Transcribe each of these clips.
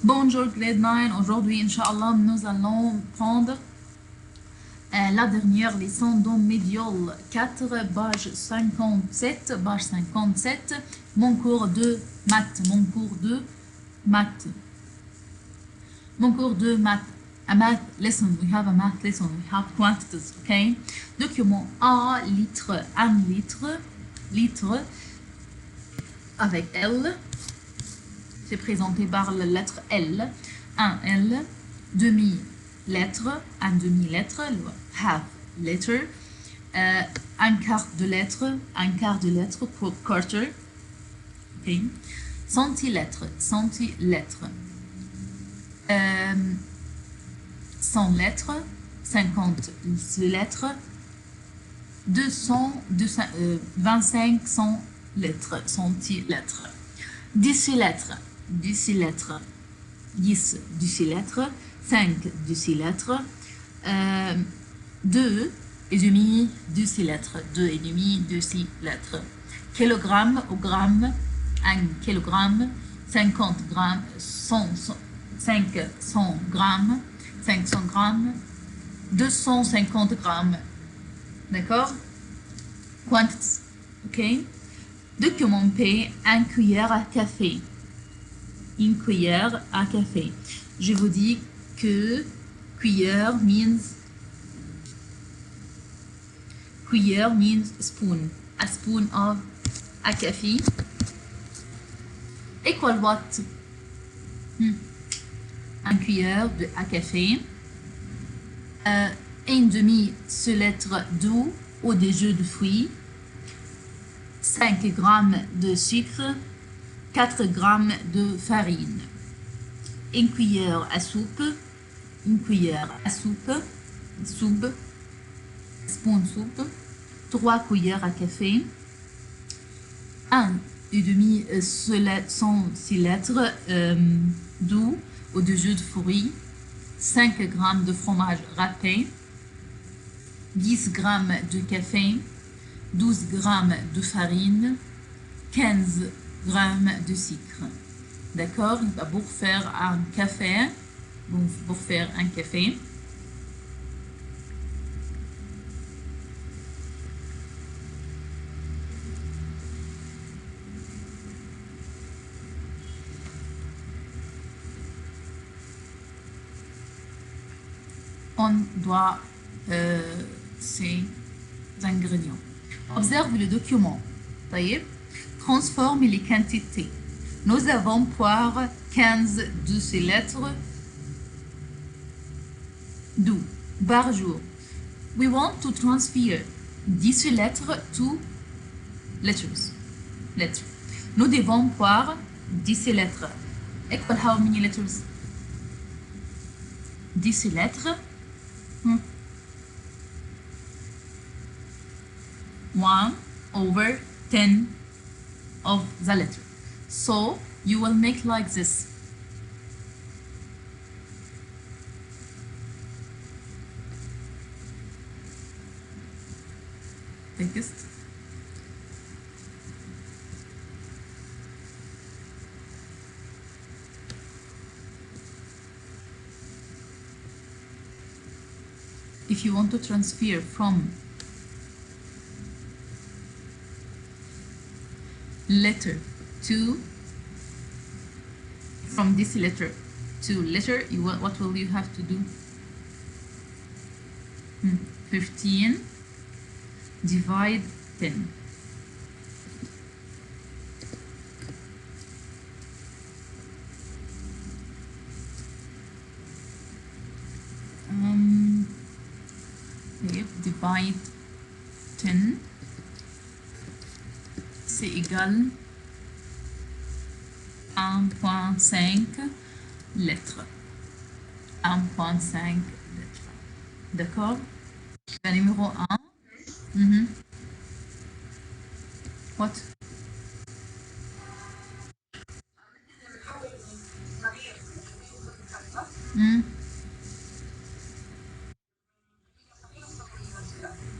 Bonjour grade 9, aujourd'hui Inch'Allah nous allons prendre la dernière leçon dans Medial 4, page 57, mon cours de maths, mon cours de maths, a math lesson, we have a math lesson, we have quantities, okay? Document A, litre, litre avec L, c'est présenté par la lettre L, un L, demi-lettre, half letter, un quart de lettre pour quarter, okay. Centilètre, 100 lettres, 50 lettres, 25 100 lettres, centilètres. 10 lettres, 10 décilètres, 5 décilètres, 2 et demi décilètres, 2 et demi décilètres. Kilogramme au gramme, 1 kilogramme, 50 grammes, 500 grammes, 500 grammes, 250 grammes. D'accord? Quantities, ok? Document P, une cuillère à café. Une cuillère à café. Je vous dis que cuillère means spoon. A spoon of a café. Equal what? Une cuillère à café. Une demi-lettre d'eau ou des jus de fruits. 5 g de sucre, 4 g de farine, une cuillère à soupe, spoon soupe, 3 cuillères à café, 1 et demi centilitres d'eau ou de jus de fruits, 5 g de fromage râpé, 10 g de café, 12 g de farine, 15 g de sucre. D'accord? Pour faire un café, on doit ces ingrédients. Observe le document. Transforme les quantités. Nous avons poire 15 décilètres d'eau par jour. We want to transfer décilètres to liters. Nous devons poire décilètres. Equal how many liters? Décilètres. 1 over 10 of the letter. So you will make like this. Text. If you want to transfer from letter to from this letter to letter, what will you have to do? 15 divide 10. Divide 10, c'est égal à 1.5 lettres. 1.5 lettres. D'accord? Le numéro 1. What?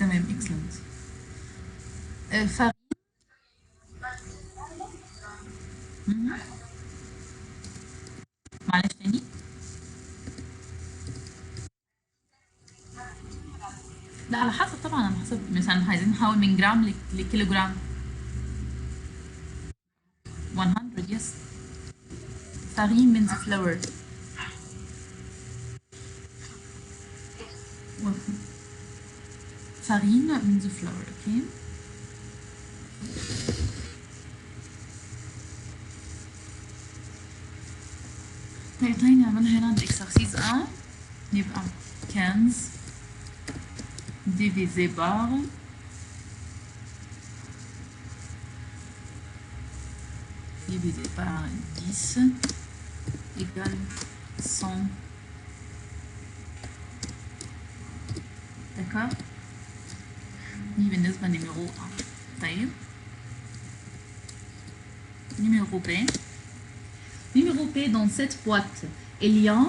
تمام, excellent. Farine. معلش تاني. لا على حسب طبعا، على حسب مثلا عايزين نحول من جرام لكيلو جرام. 100 yes. Farine means flour. Farine means flour, okay. طيب تعالي نعملها هنا عند exercice 1. يبقى 15 divisé par divisé par 10 égale 100. D'accord. دي بالنسبة لنيميرو 1. طيب numéro B. Numéro B, dans cette boîte, il y a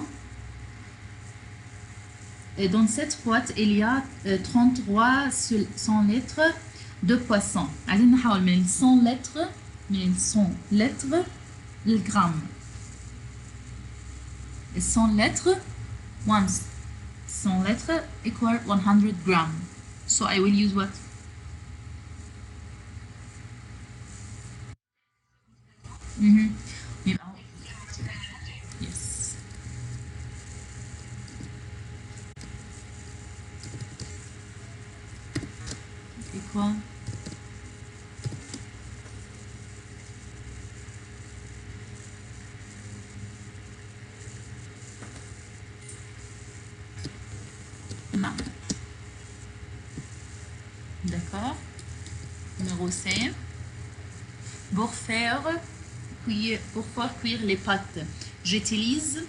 dans cette boîte, il y a 33 100 litres de poisson. عايزين نحول من 100 litres من 100 litres للجرام. 100 litres 100 litres equal 100 gram. So I will use what? يبقى yes. Equal non. D'accord. Numéro C. Pour faire cuire les pâtes, j'utilise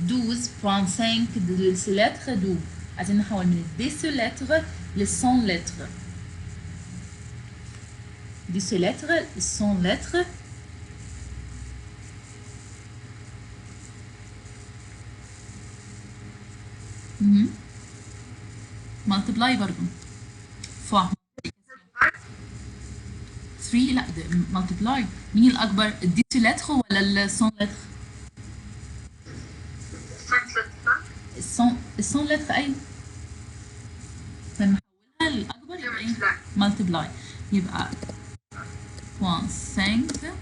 12,5 décilitres d'eau. عايزين نحول من décilitres ل 100 litres. décilitres 100 litres. multiply برضو فوق 3. لا multiply. مين الأكبر الديسيلتر ولا ال 100 لتر؟ 100 لتر أيوة. فنحولها للأكبر يبقى إيه؟ multiply. يبقى 0.5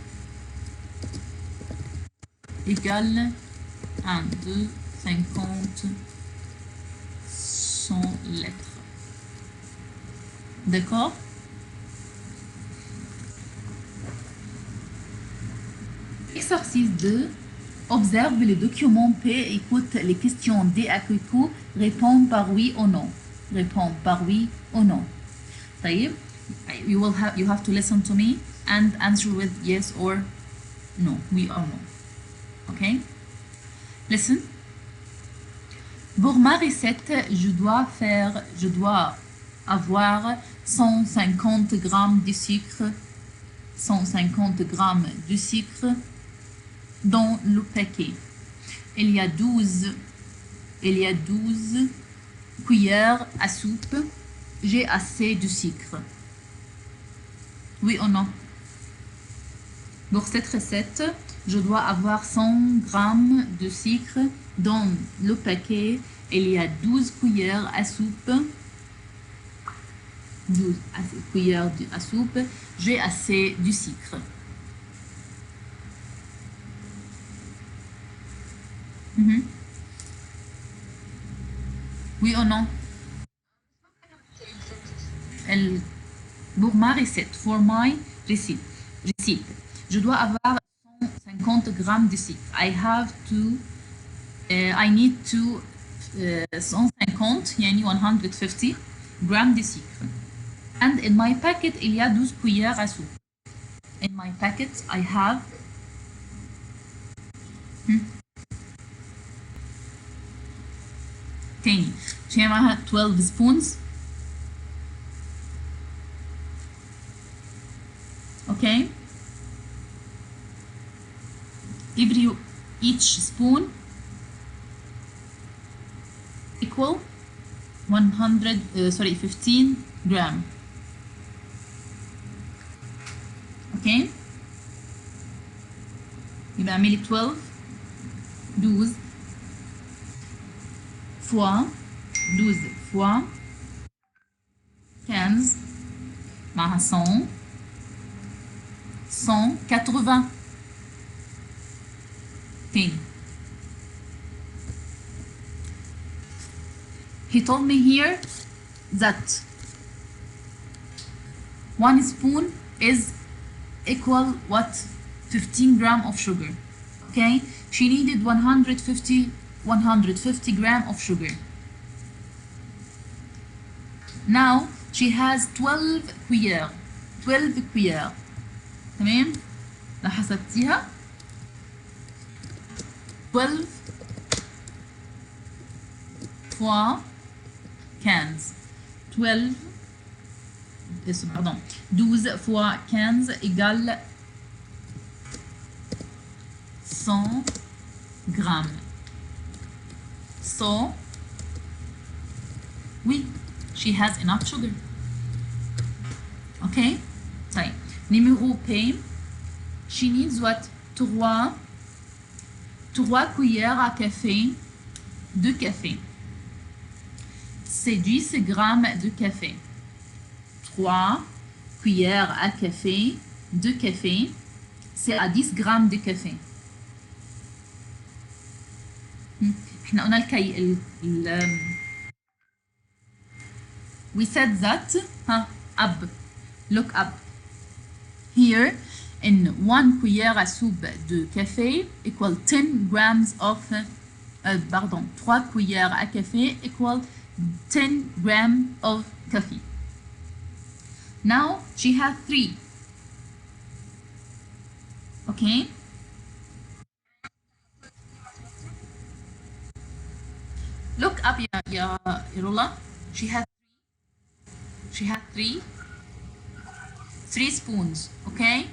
égale 1, 2, 50, 100 lettres. D'accord? Exercice 2. Observe le document P, écoute les questions D à Q, réponds par oui ou non. Réponds par oui ou non. طيب, you have to listen to me and answer with yes or no, oui or no. Okay? Listen. Pour ma recette, je dois avoir 150 grammes de sucre, 150 grammes de sucre dans le paquet. Il y a 12 cuillères à soupe. J'ai assez de sucre. Oui ou non? Pour cette recette, je dois avoir 100 grammes de sucre dans le paquet. Il y a 12 cuillères à soupe. 12 cuillères à soupe. J'ai assez de sucre. Oui ou non? Pour ma recette, for my receipt, je dois avoir 150 grammes de sucre. I need to 150 يعني 150 grammes de sucre. And in my packet, il y a 12 cuillères à soupe. In my packet, I have تاني عشان معاها 12 spoons. Okay. Each spoon equal 15 gram. Okay. يبقى اعملي 12 12 fois 12 fois 15 مع 100 180 تاني. He told me here that 1 spoon is equal what? 15 gram of sugar. Okay, she needed 150 gram of sugar. Now she has 12 cuillères. 12 cuillères. تمام؟ لو حسبتيها 12 fois 15. 12 fois 15 égale 100 grammes. So, oui, she has enough sugar. Okay? طيب. Numéro P. She needs what? 3 cuillères à café de café. C'est 10 grammes de café. 3 cuillères à café de café. C'est à 10 grammes de café. احنا قلنا الكي we said that up. Look up. Here in 1 cuillère à soupe de café equal 10 grams of 3 cuillères à café equal 10 grams of coffee. Now she has 3. Okay? Look up يا رولا. She had 3 spoons. Okay?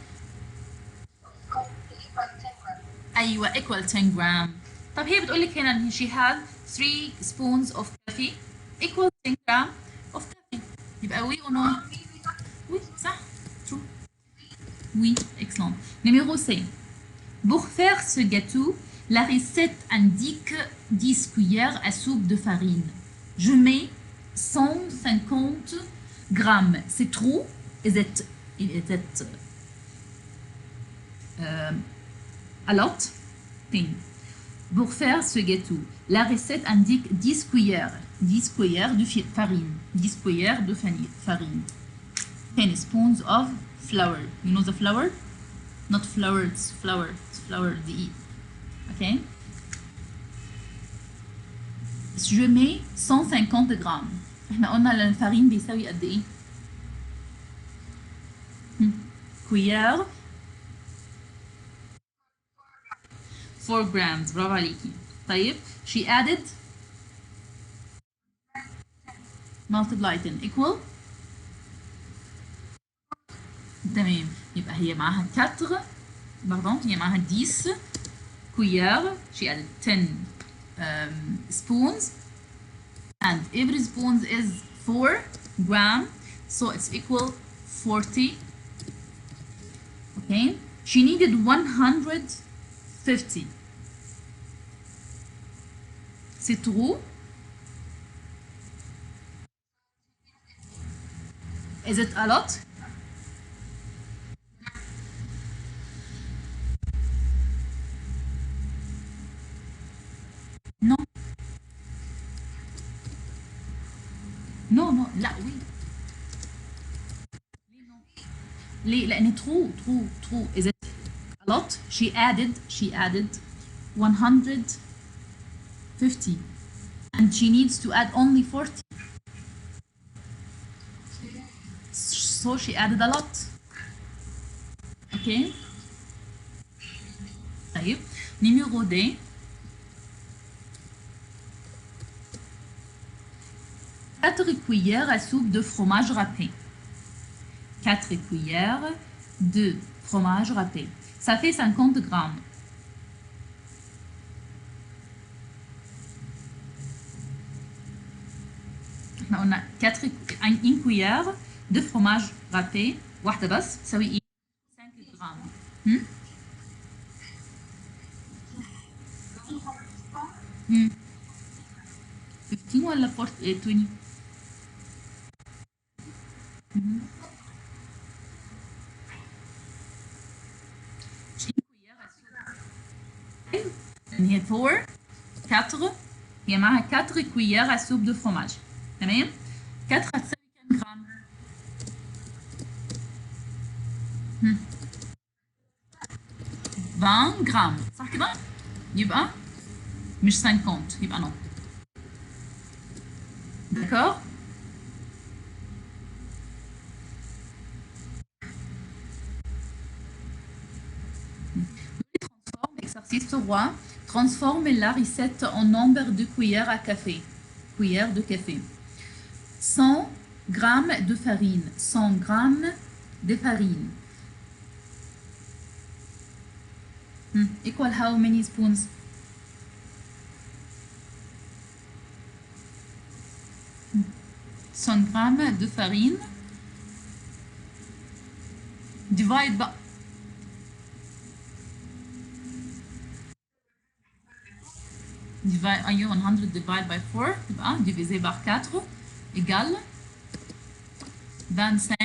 أيوة equal 10 gram. طب هي بتقول لك هنا إن she had 3 spoons of coffee equal 10 gram of coffee. يبقى oui ou non? Oui, صح. True. Oui, excellent. Numéro C. Pour faire ce gâteau, la recette indique 10 cuillères à soupe de farine. Je mets 150 grammes. C'est trop? Is it a lot? Thing. Pour faire ce gâteau, la recette indique 10 cuillères. 10 cuillères de farine. 10 cuillères de farine. 10 spoons of flour. You know the flour? Not flour, it's flour. It's flour, the OK? Je mets 150 grammes. احنا قلنا الفارين بيساوي قد ايه؟ كويار 4 grams. برافو عليكي. طيب she added multiply 10 equal تمام. يبقى هي معاها 4 هي معاها 10 cuillères. She added 10 spoons and every spoon is 4 grams, so it's equal 40. Okay, she needed 150. C'est trop? Is it a lot? Non. Non, لا oui. ليه؟ لأن true. Is it a lot? She added 150 and she needs to add only 40. So she added a lot. Okay? طيب numéro D. 4 cuillères à soupe de fromage râpé. 4 cuillères de fromage râpé. Ça fait 50 grammes. On a 1 cuillère de fromage râpé. واحدة بس تساوي ايه؟ 5 grammes. 15 ولا 20؟ هي 4 4 هي معاها 4 cuillères à soupe de fromage. تمام؟ 4 هتساوي كام جرام؟ 20 جرام صح كده؟ يبقى مش 50 يبقى نو. D'accord? Exercice 3. Transforme la recette en nombre de cuillères à café. Cuillères de café. 100 grammes de farine. 100 grammes de farine. Equal how many spoons? Hmm. 100 grammes de farine. Divide by... Divide, 100 divided by 4, divisé par 4, égale 25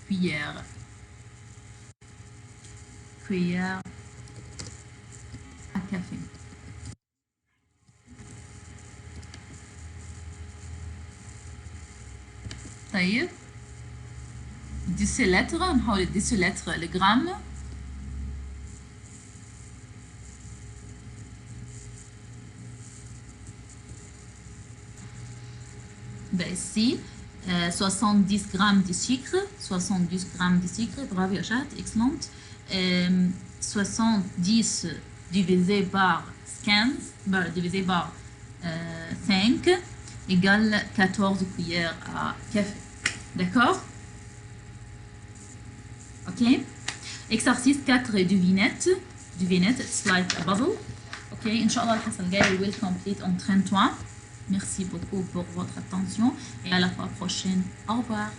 cuillères. Cuillères à café. طيب ديسيلتر نحاول الديسيلتر الجرام. Ben ici, 70 grammes de sucre, 70 grammes de sucre, bravo Yachat, excellent. 70 divisé par 15, divisé par 5, égale 14 cuillères à café. D'accord? Ok? Exercice 4, devinette. Devinette, it's like a puzzle. Ok, Inch'Allah, الحصة الجاية we will complete en 33. Merci beaucoup pour votre attention et à la fois prochaine. Au revoir.